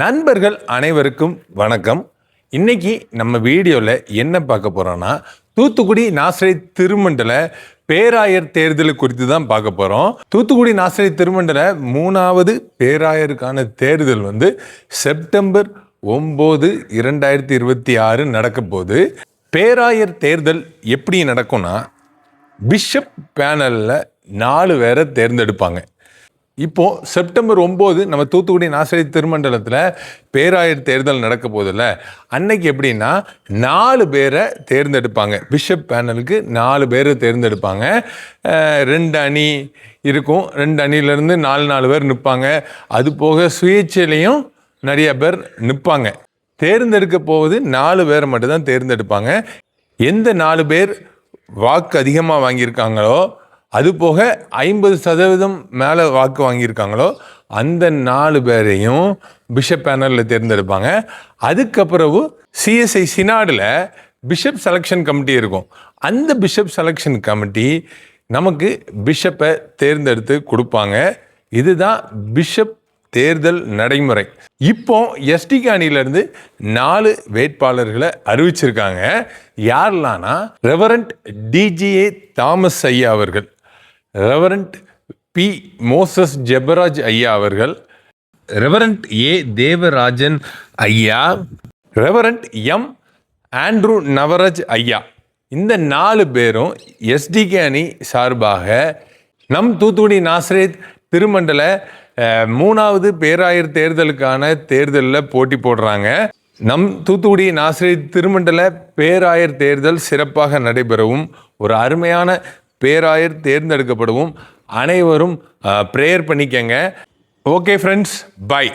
நண்பர்கள் அனைவருக்கும் வணக்கம். இன்னைக்கு நம்ம வீடியோவில் என்ன பார்க்க போகிறோன்னா, தூத்துக்குடி நாசரேத் திருமண்டல பேராயர் தேர்தல் குறித்து தான் பார்க்க போகிறோம். தூத்துக்குடி நாசரேத் திருமண்டல 3வது பேராயருக்கான தேர்தல் செப்டம்பர் 9, 2026 நடக்க போகுது. பேராயர் தேர்தல் எப்படி நடக்கும்னா, பிஷப் பேனலில் 4 பேரை தேர்ந்தெடுப்பாங்க. இப்போது செப்டம்பர் 9 நம்ம தூத்துக்குடி நாசரேத் திருமண்டலத்தில் பேராயர் தேர்தல் நடக்க போதில்ல, அன்னைக்கு எப்படின்னா 4 பேரை தேர்ந்தெடுப்பாங்க. பிஷப் பேனலுக்கு 4 பேரை தேர்ந்தெடுப்பாங்க. 2 அணி இருக்கும். 2 அணியிலேருந்து 4 பேர் நிற்பாங்க. அது போக சுயேட்சையிலையும் நிறைய பேர் நிற்பாங்க. தேர்ந்தெடுக்க போவது 4 பேரை மட்டும்தான் தேர்ந்தெடுப்பாங்க. எந்த 4 பேர் வாக்கு அதிகமாக வாங்கியிருக்காங்களோ, அது போக 50% மேலே வாக்கு வாங்கியிருக்காங்களோ அந்த 4 பேரையும் பிஷப் பேனலில் தேர்ந்தெடுப்பாங்க. அதுக்கப்புறம் சிஎஸ்ஐ சினாடில் பிஷப் செலெக்ஷன் கமிட்டி இருக்கும். அந்த பிஷப் செலெக்ஷன் கமிட்டி நமக்கு பிஷப்பை தேர்ந்தெடுத்து கொடுப்பாங்க. இதுதான் பிஷப் தேர்தல் நடைமுறை. இப்போ எஸ்டிகே அணியிலேருந்து 4 வேட்பாளர்களை அறிவிச்சிருக்காங்க. யாரெல்லாம்னா, ரெவரண்ட் டிஜிஏ தாமஸ் ஐயா அவர்கள், ரெவரண்ட் பி மோசஸ் ஜெபராஜ் ஐயா அவர்கள், ரெவரண்ட் ஏ தேவராஜன் ஐயா, ரெவரண்ட் எம் ஆண்ட்ரூ நவராஜ் ஐயா. இந்த 4 பேரும் எஸ்டிகே அணி சார்பாக நம் தூத்துக்குடி நாசரேத் திருமண்டல 3வது பேராயர் தேர்தலுக்கான தேர்தலில் போட்டி போடுறாங்க. நம் தூத்துக்குடி நாசரேத் திருமண்டல பேராயர் தேர்தல் சிறப்பாக நடைபெறவும், ஒரு அருமையான பேராயர் தேர்ந்தெடுக்கப்படவும் அனைவரும் ப்ரேயர் பண்ணிக்கங்க. Okay friends, by.